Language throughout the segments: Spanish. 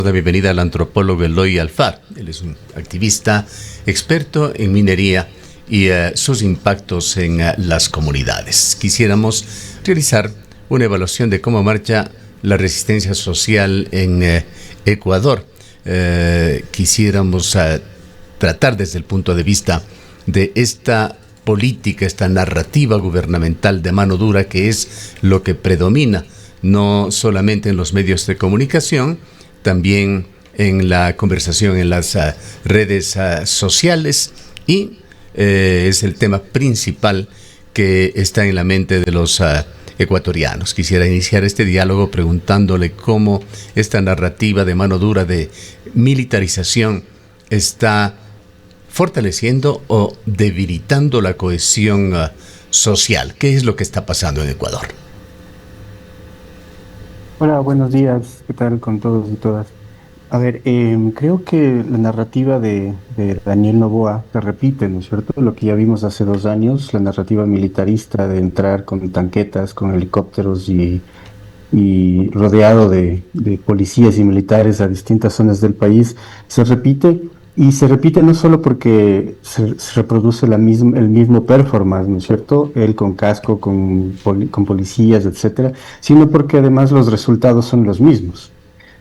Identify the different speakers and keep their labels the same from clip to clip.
Speaker 1: La bienvenida al antropólogo Eloy Alfar. Él es un activista experto en minería y sus impactos en las comunidades. Quisiéramos realizar una evaluación de cómo marcha la resistencia social en Ecuador. Quisiéramos tratar desde el punto de vista de esta política, esta narrativa gubernamental de mano dura, que es lo que predomina no solamente en los medios de comunicación, también en la conversación en las redes sociales, y es el tema principal que está en la mente de los ecuatorianos. Quisiera iniciar este diálogo preguntándole cómo esta narrativa de mano dura de militarización está fortaleciendo o debilitando la cohesión social. ¿Qué es lo que está pasando en Ecuador?
Speaker 2: Hola, buenos días. ¿Qué tal con todos y todas? A ver, creo que la narrativa de Daniel Noboa se repite, ¿no es cierto? Lo que ya vimos hace 2 años, la narrativa militarista de entrar con tanquetas, con helicópteros y rodeado de policías y militares a distintas zonas del país, se repite. Y se repite no solo porque se reproduce el mismo performance, ¿no es cierto? Él con casco, con policías, etcétera, sino porque además los resultados son los mismos,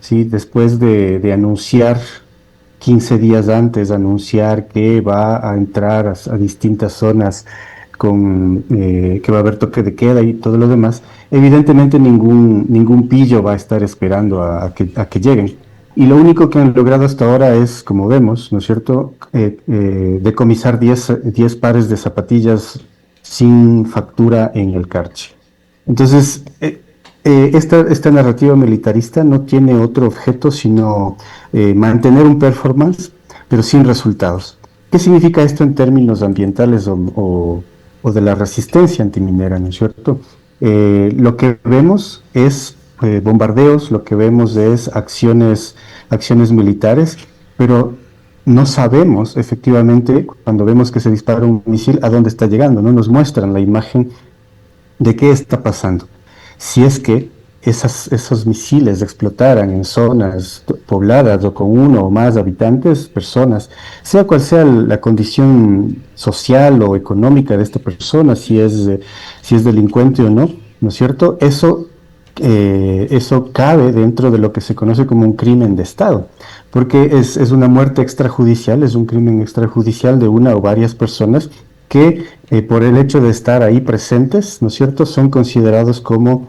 Speaker 2: ¿sí? Después de anunciar 15 días antes, anunciar que va a entrar a distintas zonas que va a haber toque de queda y todo lo demás, evidentemente ningún pillo va a estar esperando a que lleguen. Y lo único que han logrado hasta ahora es, como vemos, ¿no es cierto?, decomisar 10 pares de zapatillas sin factura en el Carchi. Entonces, esta narrativa militarista no tiene otro objeto sino mantener un performance, pero sin resultados. ¿Qué significa esto en términos ambientales o de la resistencia antiminera, ¿no es cierto? Lo que vemos es bombardeos, lo que vemos es acciones militares, pero no sabemos efectivamente, cuando vemos que se dispara un misil, a dónde está llegando. No nos muestran la imagen de qué está pasando. Si es que esos misiles explotaran en zonas pobladas o con uno o más habitantes, personas, sea cual sea la condición social o económica de esta persona, si es delincuente o no, ¿no es cierto? Eso cabe dentro de lo que se conoce como un crimen de Estado, porque es una muerte extrajudicial, es un crimen extrajudicial de una o varias personas que por el hecho de estar ahí presentes, ¿no es cierto?, son considerados como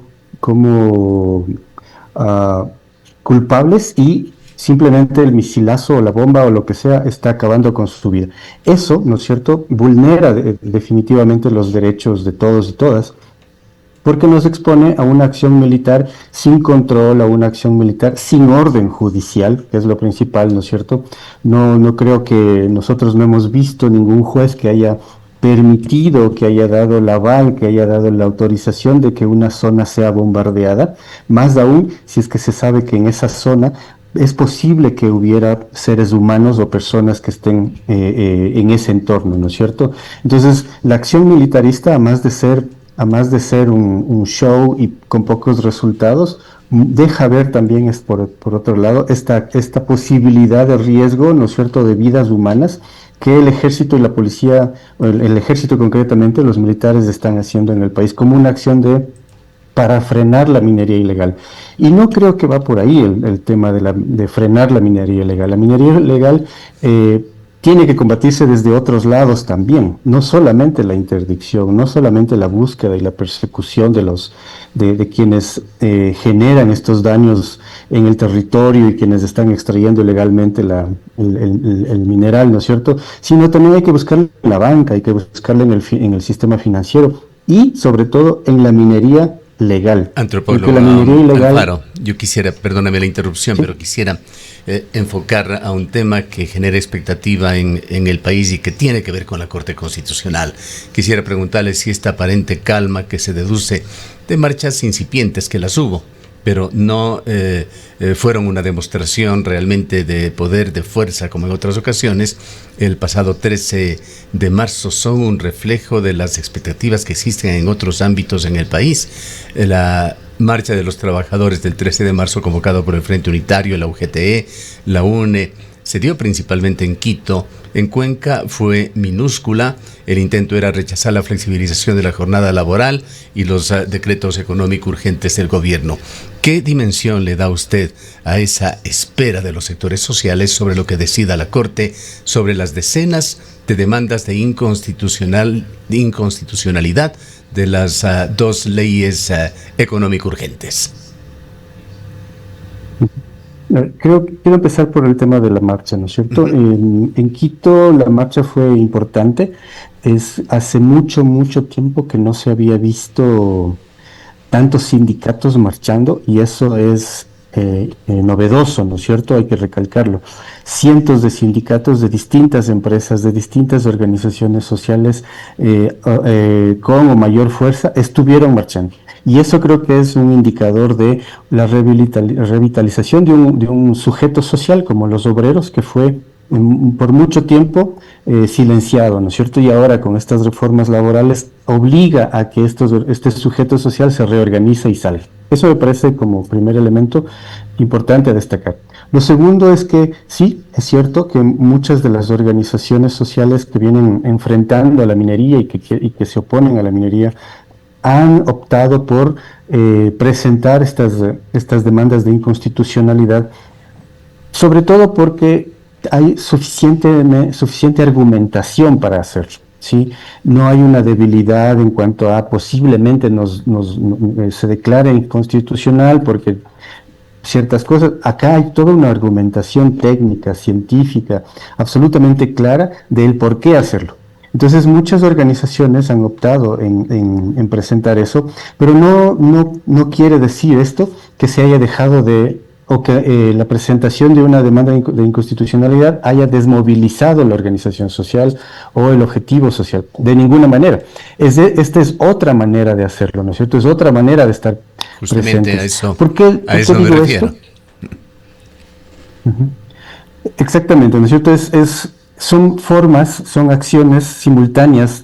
Speaker 2: culpables, y simplemente el misilazo o la bomba o lo que sea está acabando con su vida. Eso, ¿no es cierto?, vulnera definitivamente los derechos de todos y todas, porque nos expone a una acción militar sin control, a una acción militar sin orden judicial, que es lo principal, ¿no es cierto? No creo que nosotros no hemos visto ningún juez que haya permitido, que haya dado el aval, que haya dado la autorización de que una zona sea bombardeada, más aún si es que se sabe que en esa zona es posible que hubiera seres humanos o personas que estén en ese entorno, ¿no es cierto? Entonces, la acción militarista, además de ser un show y con pocos resultados, deja ver también, por otro lado, esta posibilidad de riesgo, ¿no es cierto?, de vidas humanas, que el ejército y la policía, el ejército concretamente, los militares están haciendo en el país como una acción para frenar la minería ilegal. Y no creo que va por ahí el tema de frenar la minería ilegal. La minería ilegal tiene que combatirse desde otros lados también, no solamente la interdicción, no solamente la búsqueda y la persecución de quienes generan estos daños en el territorio y quienes están extrayendo ilegalmente el mineral, ¿no es cierto?, sino también hay que buscarle en la banca, hay que buscarle en el sistema financiero y sobre todo en la minería legal.
Speaker 1: Antropólogo
Speaker 2: la minería ilegal,
Speaker 1: Alfaro, yo quisiera, perdóname la interrupción, ¿sí?, pero quisiera enfocar a un tema que genera expectativa en el país y que tiene que ver con la Corte Constitucional. Quisiera preguntarle si esta aparente calma que se deduce de marchas incipientes, que las hubo, pero no fueron una demostración realmente de poder, de fuerza, como en otras ocasiones, el pasado 13 de marzo, son un reflejo de las expectativas que existen en otros ámbitos en el país. La marcha de los trabajadores del 13 de marzo convocado por el Frente Unitario, la UGTE, la UNE, se dio principalmente en Quito. En Cuenca fue minúscula. El intento era rechazar la flexibilización de la jornada laboral y los decretos económicos urgentes del gobierno. ¿Qué dimensión le da usted a esa espera de los sectores sociales sobre lo que decida la Corte sobre las decenas de demandas de inconstitucionalidad de las dos leyes económico urgentes?
Speaker 2: Quiero empezar por el tema de la marcha, ¿no es cierto? En Quito la marcha fue importante. Hace mucho tiempo que no se había visto tantos sindicatos marchando y eso es novedoso, ¿no es cierto? Hay que recalcarlo. Cientos de sindicatos de distintas empresas, de distintas organizaciones sociales con o mayor fuerza estuvieron marchando. Y eso creo que es un indicador de la revitalización de un sujeto social como los obreros, que fue por mucho tiempo silenciado, ¿no es cierto? Y ahora con estas reformas laborales obliga a que este sujeto social se reorganice y salga. Eso me parece como primer elemento importante a destacar. Lo segundo es que sí, es cierto que muchas de las organizaciones sociales que vienen enfrentando a la minería y que se oponen a la minería han optado por presentar estas demandas de inconstitucionalidad, sobre todo porque hay suficiente argumentación para hacerlo, ¿sí? No hay una debilidad en cuanto a posiblemente se declare inconstitucional porque ciertas cosas. Acá hay toda una argumentación técnica, científica, absolutamente clara del por qué hacerlo. Entonces muchas organizaciones han optado en presentar eso, pero no quiere decir esto que se haya dejado o que la presentación de una demanda de inconstitucionalidad haya desmovilizado la organización social o el objetivo social. De ninguna manera. Esta es otra manera de hacerlo, ¿no es cierto? Es otra manera de estar
Speaker 1: justamente
Speaker 2: presentes.
Speaker 1: ¿Por qué me refiero?
Speaker 2: Exactamente, ¿no es cierto? Son acciones simultáneas,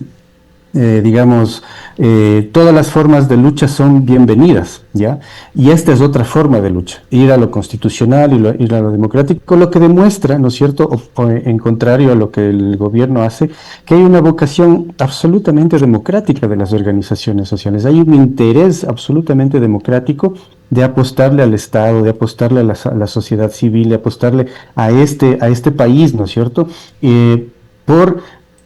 Speaker 2: todas las formas de lucha son bienvenidas, ¿ya? Y esta es otra forma de lucha, ir a lo constitucional y ir a lo democrático, lo que demuestra, ¿no es cierto?, en contrario a lo que el gobierno hace, que hay una vocación absolutamente democrática de las organizaciones sociales, hay un interés absolutamente democrático de apostarle al Estado, de apostarle a la sociedad civil, de apostarle a este país, ¿no es cierto?, por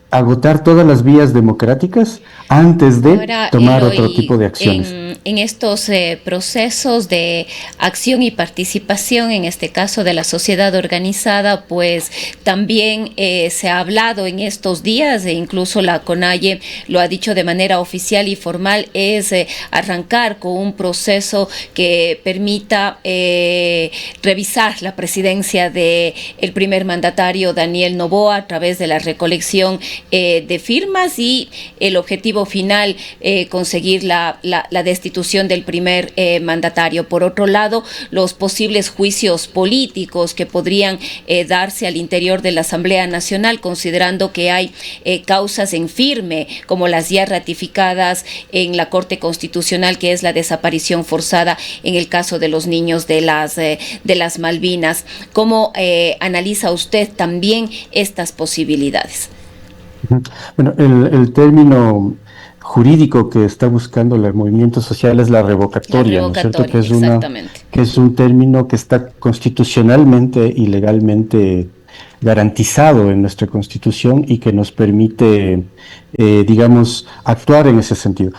Speaker 2: agotar todas las vías democráticas antes de tomar otro tipo de acciones.
Speaker 3: En estos procesos de acción y participación, en este caso de la sociedad organizada, pues también se ha hablado en estos días, e incluso la CONAIE lo ha dicho de manera oficial y formal, es arrancar con un proceso que permita revisar la presidencia del primer mandatario Daniel Noboa a través de la recolección de firmas y el objetivo final, conseguir la destitución del primer mandatario. Por otro lado, los posibles juicios políticos que podrían darse al interior de la Asamblea Nacional, considerando que hay causas en firme, como las ya ratificadas en la Corte Constitucional, que es la desaparición forzada en el caso de los niños de las Malvinas. ¿Cómo analiza usted también estas posibilidades?
Speaker 2: Bueno, el término jurídico que está buscando el movimiento social es la revocatoria, ¿no es cierto? Que es un término que está constitucionalmente y legalmente garantizado en nuestra Constitución y que nos permite, actuar en ese sentido.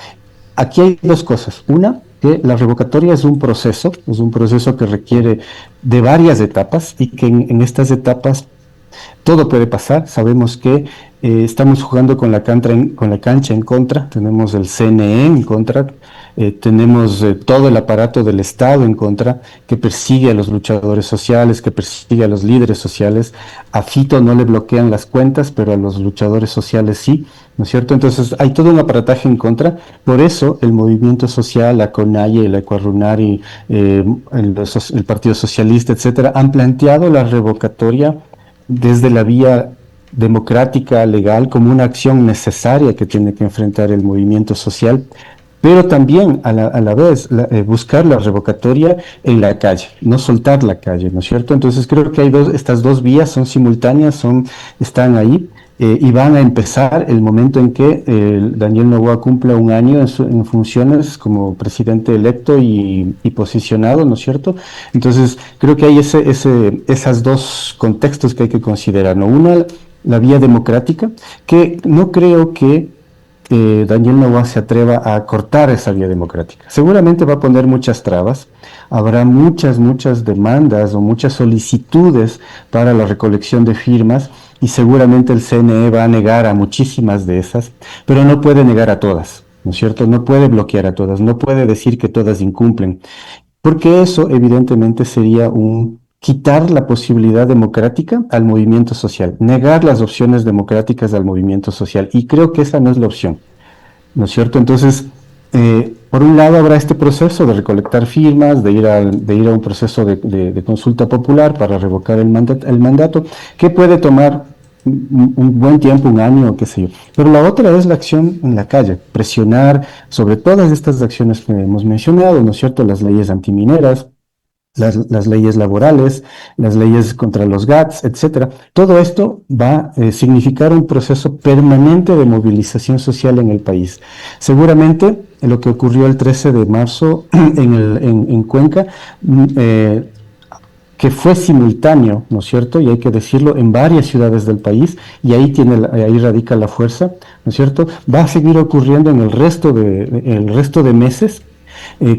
Speaker 2: Aquí hay dos cosas. Una, que la revocatoria es un proceso que requiere de varias etapas y que en estas etapas todo puede pasar. Sabemos que estamos jugando con la cancha en contra, tenemos el CNE en contra, tenemos todo el aparato del Estado en contra, que persigue a los luchadores sociales, que persigue a los líderes sociales. A Fito no le bloquean las cuentas, pero a los luchadores sociales sí, ¿no es cierto? Entonces hay todo un aparataje en contra. Por eso el movimiento social, la CONAIE, la Ecuarunari, el Partido Socialista, etcétera, han planteado la revocatoria desde la vía democrática, legal, como una acción necesaria que tiene que enfrentar el movimiento social, pero también a la vez buscar la revocatoria en la calle, no soltar la calle, ¿no es cierto? Entonces creo que hay estas dos vías, son simultáneas, están ahí. Y van a empezar el momento en que Daniel Noboa cumpla un año en funciones como presidente electo y posicionado, ¿no es cierto? Entonces, creo que hay esas dos contextos que hay que considerar, ¿no? Una, la vía democrática, que no creo que Daniel Noboa se atreva a cortar esa vía democrática. Seguramente va a poner muchas trabas, habrá muchas demandas o muchas solicitudes para la recolección de firmas, y seguramente el CNE va a negar a muchísimas de esas, pero no puede negar a todas, ¿no es cierto? No puede bloquear a todas, no puede decir que todas incumplen, porque eso evidentemente sería quitar la posibilidad democrática al movimiento social, negar las opciones democráticas al movimiento social, y creo que esa no es la opción, ¿no es cierto? Entonces, por un lado habrá este proceso de recolectar firmas, de ir a un proceso de consulta popular para revocar el mandato, que puede tomar un buen tiempo, un año, qué sé yo. Pero la otra es la acción en la calle, presionar sobre todas estas acciones que hemos mencionado, ¿no es cierto? Las leyes antimineras, las leyes laborales, las leyes contra los GATS, etcétera. Todo esto va a significar un proceso permanente de movilización social en el país. Seguramente lo que ocurrió el 13 de marzo en Cuenca, que fue simultáneo, ¿no es cierto? Y hay que decirlo, en varias ciudades del país, y ahí radica la fuerza, ¿no es cierto? Va a seguir ocurriendo en el resto de meses,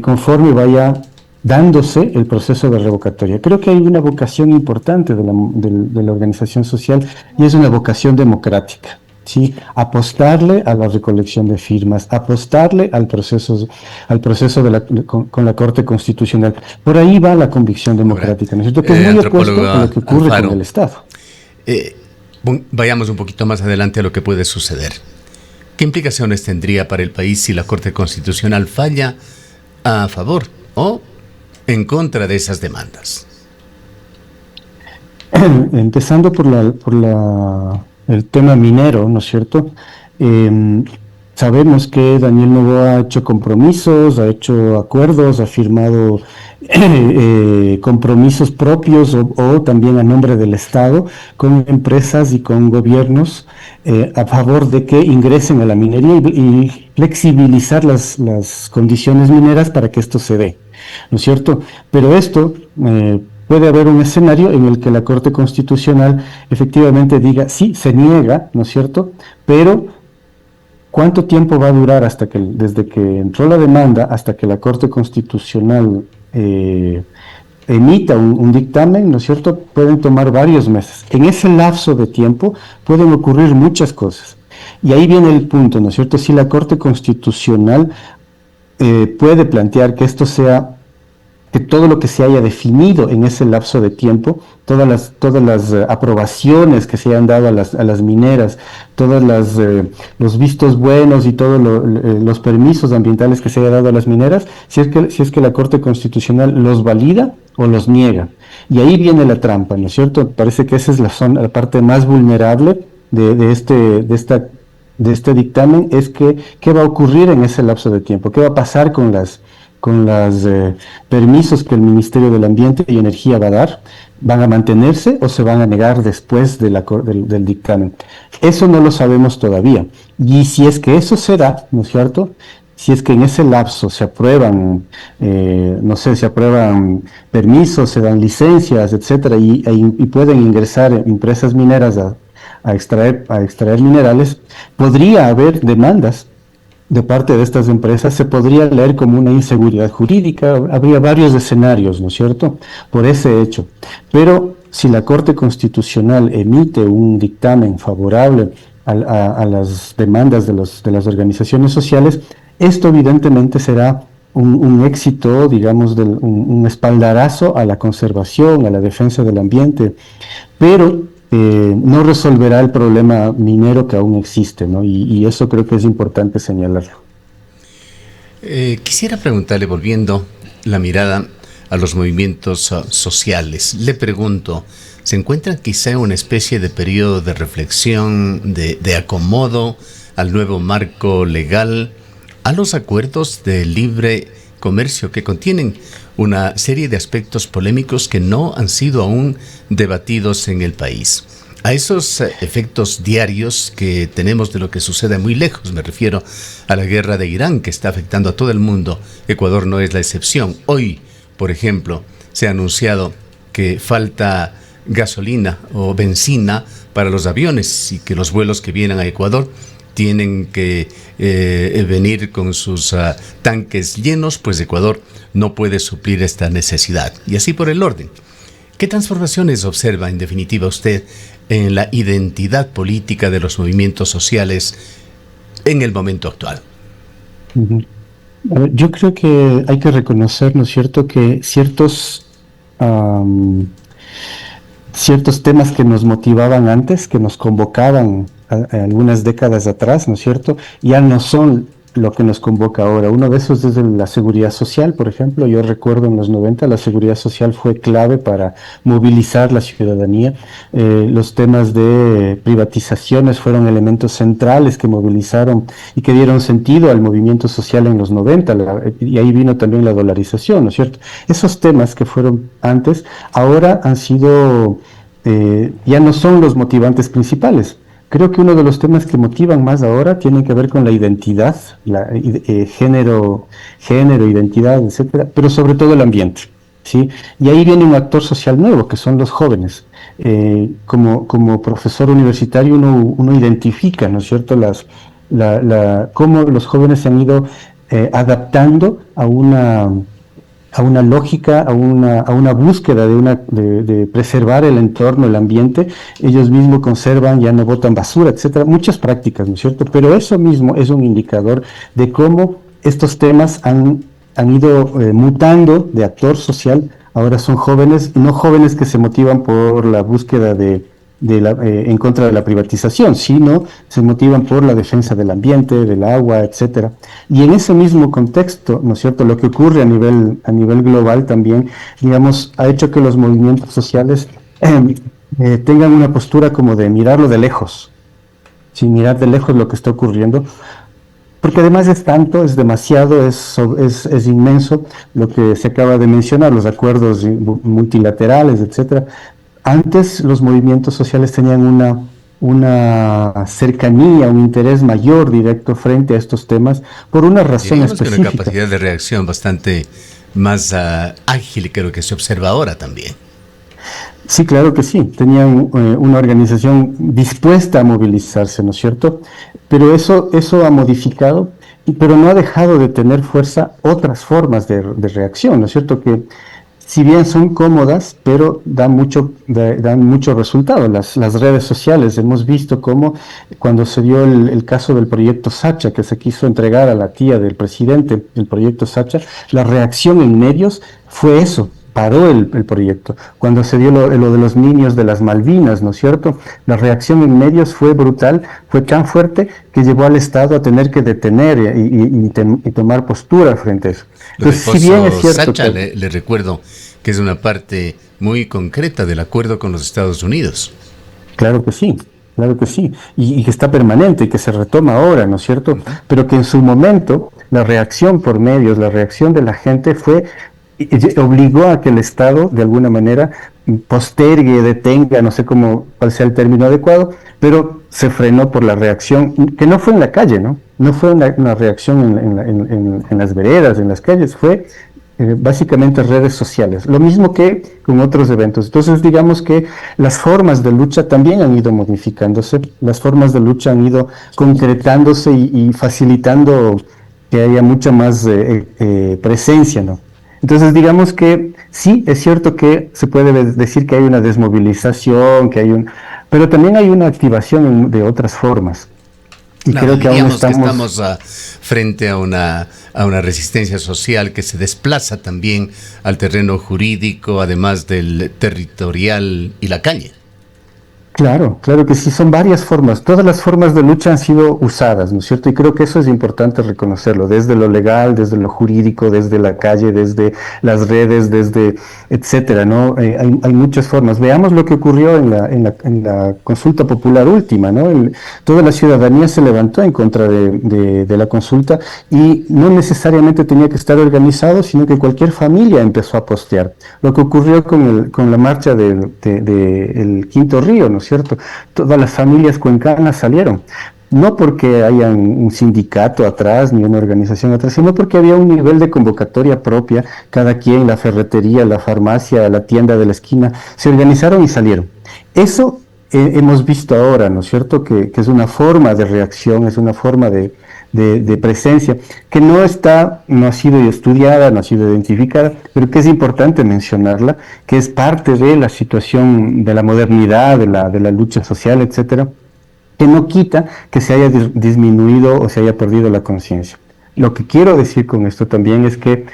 Speaker 2: conforme vaya dándose el proceso de revocatoria. Creo que hay una vocación importante de la organización social, y es una vocación democrática, ¿sí? Apostarle a la recolección de firmas, apostarle al proceso con la Corte Constitucional. Por ahí va la convicción democrática, ¿no es cierto? Que es muy opuesto a lo que ocurre con el Estado.
Speaker 1: Vayamos un poquito más adelante a lo que puede suceder. ¿Qué implicaciones tendría para el país si la Corte Constitucional falla a favor o en contra de esas demandas?
Speaker 2: Empezando por el tema minero, ¿no es cierto? Sabemos que Daniel Noboa ha hecho compromisos, ha hecho acuerdos, ha firmado compromisos propios o también a nombre del Estado con empresas y con gobiernos a favor de que ingresen a la minería y flexibilizar las condiciones mineras para que esto se dé, ¿no es cierto? Pero esto puede haber un escenario en el que la Corte Constitucional efectivamente diga, sí, se niega, ¿no es cierto? Pero ¿cuánto tiempo va a durar desde que entró la demanda hasta que la Corte Constitucional emita un dictamen, ¿no es cierto? Pueden tomar varios meses. En ese lapso de tiempo pueden ocurrir muchas cosas. Y ahí viene el punto, ¿no es cierto? Si la Corte Constitucional puede plantear que que todo lo que se haya definido en ese lapso de tiempo, todas las aprobaciones que se hayan dado a las mineras, todos los vistos buenos y todos los permisos ambientales que se haya dado a las mineras, si es que la Corte Constitucional los valida o los niega. Y ahí viene la trampa, ¿no es cierto? Parece que esa es la parte más vulnerable de este dictamen, es que qué va a ocurrir en ese lapso de tiempo, qué va a pasar con los permisos que el Ministerio del Ambiente y Energía va a dar, van a mantenerse o se van a negar después del dictamen. Eso no lo sabemos todavía. Y si es que eso se da, ¿no es cierto? Si es que en ese lapso se aprueban, se aprueban permisos, se dan licencias, etcétera, y pueden ingresar empresas mineras a extraer minerales, podría haber demandas de parte de estas empresas. Se podría leer como una inseguridad jurídica, habría varios escenarios, ¿no es cierto?, por ese hecho. Pero si la Corte Constitucional emite un dictamen favorable a las demandas de las organizaciones sociales, esto evidentemente será un éxito, digamos, un espaldarazo a la conservación, a la defensa del ambiente, pero no resolverá el problema minero que aún existe, ¿no? Y eso creo que es importante señalarlo.
Speaker 1: Quisiera preguntarle, volviendo la mirada a los movimientos sociales, le pregunto, ¿se encuentra quizá en una especie de periodo de reflexión, de acomodo al nuevo marco legal? a los acuerdos de libre comercio que contienen una serie de aspectos polémicos que no han sido aún debatidos en el país. A esos efectos diarios que tenemos de lo que sucede muy lejos, me refiero a la guerra de Irán que está afectando a todo el mundo. Ecuador no es la excepción. Hoy, por ejemplo, se ha anunciado que falta gasolina o benzina para los aviones y que los vuelos que vienen a Ecuador tienen que venir con sus tanques llenos, pues Ecuador no puede suplir esta necesidad. Y así por el orden. ¿Qué transformaciones observa en definitiva usted en la identidad política de los movimientos sociales en el momento actual?
Speaker 2: Yo creo que hay que reconocer, ¿no es cierto?, que ciertos temas que nos motivaban antes, que nos convocaban algunas décadas atrás, ¿no es cierto?, ya no son lo que nos convoca ahora. Uno de esos es la seguridad social, por ejemplo. Yo recuerdo en los 90 la seguridad social fue clave para movilizar la ciudadanía. Los temas de privatizaciones fueron elementos centrales que movilizaron y que dieron sentido al movimiento social en los 90, y ahí vino también la dolarización, ¿no es cierto? Esos temas que fueron antes, ahora han sido, ya no son los motivantes principales. Creo que uno de los temas que motivan más ahora tiene que ver con la identidad, género, identidad, etcétera, pero sobre todo el ambiente, ¿sí? Y ahí viene un actor social nuevo, que son los jóvenes. Como profesor universitario uno identifica, ¿no es cierto?, cómo los jóvenes se han ido adaptando a una lógica, a una búsqueda de preservar el entorno, el ambiente. Ellos mismos conservan, ya no botan basura, etcétera, muchas prácticas, ¿no es cierto? Pero eso mismo es un indicador de cómo estos temas han ido mutando de actor social. Ahora son jóvenes, no jóvenes que se motivan por la búsqueda en contra de la privatización, sino se motivan por la defensa del ambiente, del agua, etcétera. Y en ese mismo contexto, ¿no es cierto?, lo que ocurre a nivel global también, digamos, ha hecho que los movimientos sociales tengan una postura como de mirarlo de lejos, sin mirar de lejos lo que está ocurriendo, porque además es tanto, es demasiado, es inmenso lo que se acaba de mencionar, los acuerdos multilaterales, etcétera. Antes los movimientos sociales tenían una cercanía, un interés mayor directo frente a estos temas por una razón específica.
Speaker 1: Que una capacidad de reacción bastante más ágil que lo que se observa ahora también.
Speaker 2: Sí, claro que sí. Tenían una organización dispuesta a movilizarse, ¿no es cierto? Pero eso ha modificado, pero no ha dejado de tener fuerza otras formas de reacción, ¿no es cierto?, que si bien son cómodas, pero dan mucho resultado. Las redes sociales, hemos visto cómo cuando se dio el caso del proyecto Sacha, que se quiso entregar a la tía del presidente, el proyecto Sacha, la reacción en medios fue eso, paró el proyecto. Cuando se dio lo de los niños de las Malvinas, ¿no es cierto?, la reacción en medios fue brutal, fue tan fuerte que llevó al Estado a tener que detener y tomar postura frente a eso.
Speaker 1: Entonces, si bien es cierto Sacha, le recuerdo que es una parte muy concreta del acuerdo con los Estados Unidos.
Speaker 2: Claro que sí, y que está permanente y que se retoma ahora, ¿no es cierto? Pero que en su momento la reacción por medios, la reacción de la gente obligó a que el Estado de alguna manera postergue, detenga, no sé cuál sea el término adecuado, pero se frenó por la reacción, que no fue en la calle, ¿no? No fue una reacción en las veredas, en las calles, fue básicamente redes sociales, lo mismo que con otros eventos. Entonces, digamos que las formas de lucha también han ido modificándose, las formas de lucha han ido concretándose y facilitando que haya mucha más presencia, ¿no? Entonces, digamos que sí, es cierto que se puede decir que hay una desmovilización, pero también hay una activación de otras formas. Y creo que aún
Speaker 1: estamos frente a una resistencia social que se desplaza también al terreno jurídico, además del territorial y la calle.
Speaker 2: Claro, claro que sí, son varias formas. Todas las formas de lucha han sido usadas, ¿no es cierto? Y creo que eso es importante reconocerlo, desde lo legal, desde lo jurídico, desde la calle, desde las redes, desde etcétera, ¿no? Hay muchas formas. Veamos lo que ocurrió en la consulta popular última, ¿no? Toda la ciudadanía se levantó en contra de la consulta y no necesariamente tenía que estar organizado, sino que cualquier familia empezó a postear. Lo que ocurrió con la marcha del Quinto Río, ¿no es cierto? Todas las familias cuencanas salieron, no porque haya un sindicato atrás ni una organización atrás, sino porque había un nivel de convocatoria propia, cada quien, la ferretería, la farmacia, la tienda de la esquina, se organizaron y salieron. Eso hemos visto ahora, ¿no es cierto? Que es una forma de reacción, es una forma de presencia, que no ha sido estudiada, no ha sido identificada, pero que es importante mencionarla, que es parte de la situación de la modernidad, de la lucha social, etcétera, que no quita que se haya disminuido o se haya perdido la conciencia. Lo que quiero decir con esto también es que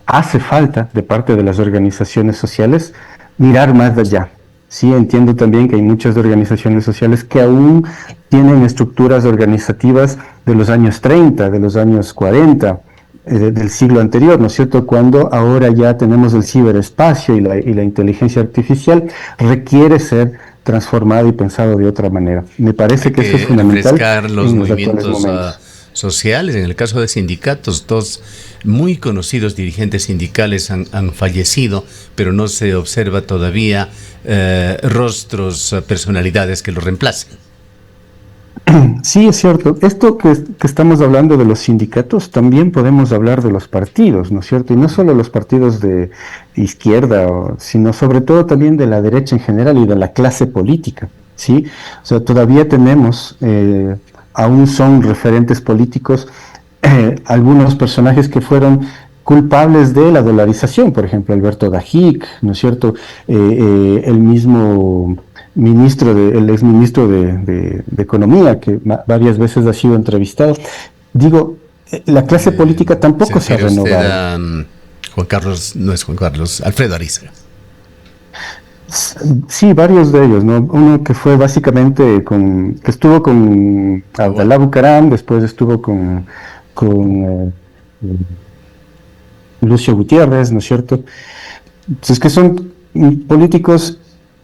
Speaker 2: hace falta, de parte de las organizaciones sociales, mirar más allá. Sí, entiendo también que hay muchas organizaciones sociales que aún tienen estructuras organizativas de los años 30, de los años 40, del siglo anterior, ¿no es cierto? Cuando ahora ya tenemos el ciberespacio y la inteligencia artificial, requiere ser transformado y pensado de otra manera. Me parece que eso es fundamental.
Speaker 1: Refrescar los
Speaker 2: en
Speaker 1: movimientos sociales. En el caso de sindicatos, dos muy conocidos dirigentes sindicales han fallecido, pero no se observa todavía rostros, personalidades que los reemplacen.
Speaker 2: Sí, es cierto. Esto que estamos hablando de los sindicatos, también podemos hablar de los partidos, ¿no es cierto? Y no solo los partidos de izquierda, sino sobre todo también de la derecha en general y de la clase política, ¿sí? O sea, todavía tenemos, aún son referentes políticos, algunos personajes que fueron culpables de la dolarización, por ejemplo, Alberto Dajic, ¿no es cierto? El mismo el exministro de Economía, que varias veces ha sido entrevistado. Digo, la clase política tampoco se ha renovado.
Speaker 1: Juan Carlos, no es Juan Carlos, Alfredo Ariza.
Speaker 2: Sí, varios de ellos, ¿no? Uno que fue básicamente que estuvo con Abdalá Bucaram, después estuvo con Lucio Gutiérrez, ¿no es cierto? Entonces, que son políticos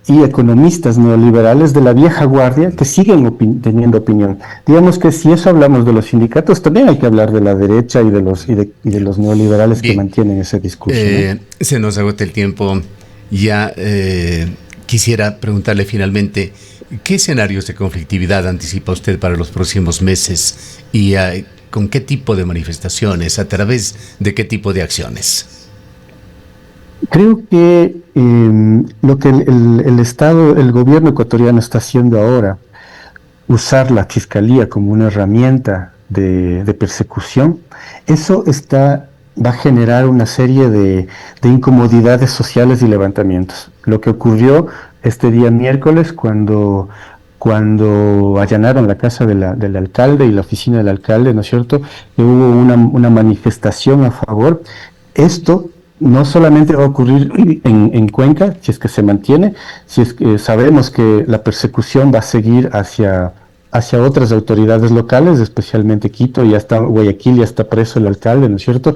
Speaker 2: y economistas neoliberales de la vieja guardia que siguen teniendo opinión. Digamos que si eso hablamos de los sindicatos, también hay que hablar de la derecha y de los neoliberales. Bien, que mantienen ese discurso, ¿no?
Speaker 1: Se nos agota el tiempo. Ya quisiera preguntarle finalmente, ¿qué escenarios de conflictividad anticipa usted para los próximos meses y con qué tipo de manifestaciones, a través de qué tipo de acciones?
Speaker 2: Creo que lo que el gobierno ecuatoriano está haciendo ahora, usar la fiscalía como una herramienta de persecución, eso va a generar una serie de incomodidades sociales y levantamientos. Lo que ocurrió este día miércoles cuando allanaron la casa del alcalde y la oficina del alcalde, ¿no es cierto?, que hubo una manifestación a favor. Esto no solamente va a ocurrir en Cuenca, si es que se mantiene, si es que sabemos que la persecución va a seguir hacia otras autoridades locales, especialmente Quito, y hasta Guayaquil ya está preso el alcalde, ¿no es cierto?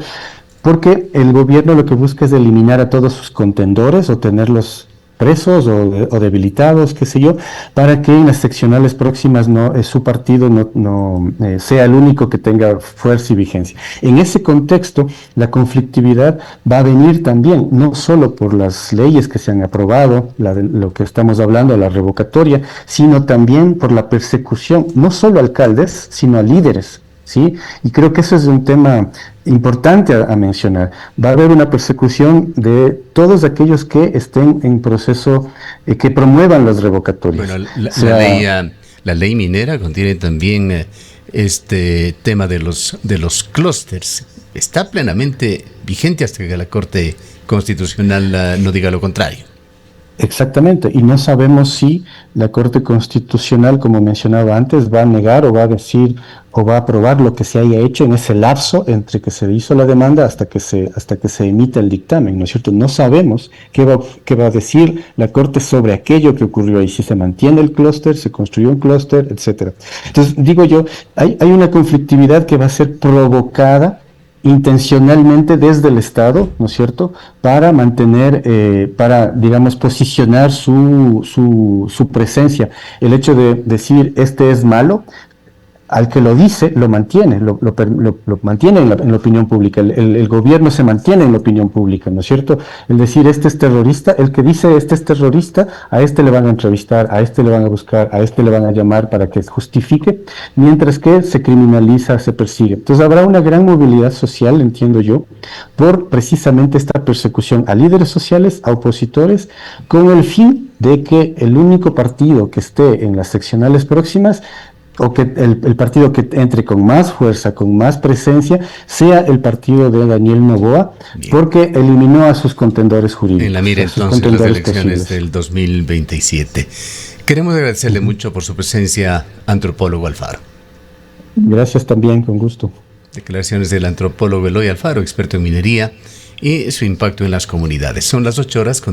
Speaker 2: Porque el gobierno lo que busca es eliminar a todos sus contendores o tenerlos presos o debilitados, qué sé yo, para que en las seccionales próximas su partido no sea el único que tenga fuerza y vigencia. En ese contexto, la conflictividad va a venir también, no solo por las leyes que se han aprobado, lo que estamos hablando, la revocatoria, sino también por la persecución, no solo a alcaldes, sino a líderes, ¿sí? Y creo que ese es un tema importante a mencionar. Va a haber una persecución de todos aquellos que estén en proceso, que promuevan las revocatorias.
Speaker 1: Bueno, la ley minera contiene también este tema de los clústeres. Está plenamente vigente hasta que la Corte Constitucional no diga lo contrario.
Speaker 2: Exactamente, y no sabemos si la Corte Constitucional, como mencionaba antes, va a negar o va a decir o va a aprobar lo que se haya hecho en ese lapso entre que se hizo la demanda hasta que se emite el dictamen, ¿no es cierto? No sabemos qué va a decir la Corte sobre aquello que ocurrió y si se mantiene el clúster, se construyó un clúster, etcétera. Entonces, digo yo, hay una conflictividad que va a ser provocada intencionalmente desde el Estado, ¿no es cierto?, para mantener, para, digamos, posicionar su presencia. El hecho de decir, este es malo, al que lo dice, lo mantiene, lo mantiene en la opinión pública, el gobierno se mantiene en la opinión pública, ¿no es cierto? El decir, este es terrorista, el que dice, este es terrorista, a este le van a entrevistar, a este le van a buscar, a este le van a llamar para que justifique, mientras que se criminaliza, se persigue. Entonces habrá una gran movilidad social, entiendo yo, por precisamente esta persecución a líderes sociales, a opositores, con el fin de que el único partido que esté en las seccionales próximas o que el partido que entre con más fuerza, con más presencia, sea el partido de Daniel Noboa, bien, porque eliminó a sus contendores jurídicos.
Speaker 1: En la mira entonces las elecciones posibles del 2027. Queremos agradecerle mucho por su presencia, antropólogo Alfaro.
Speaker 2: Gracias también, con gusto.
Speaker 1: Declaraciones del antropólogo Eloy Alfaro, experto en minería y su impacto en las comunidades. Son las 8 horas con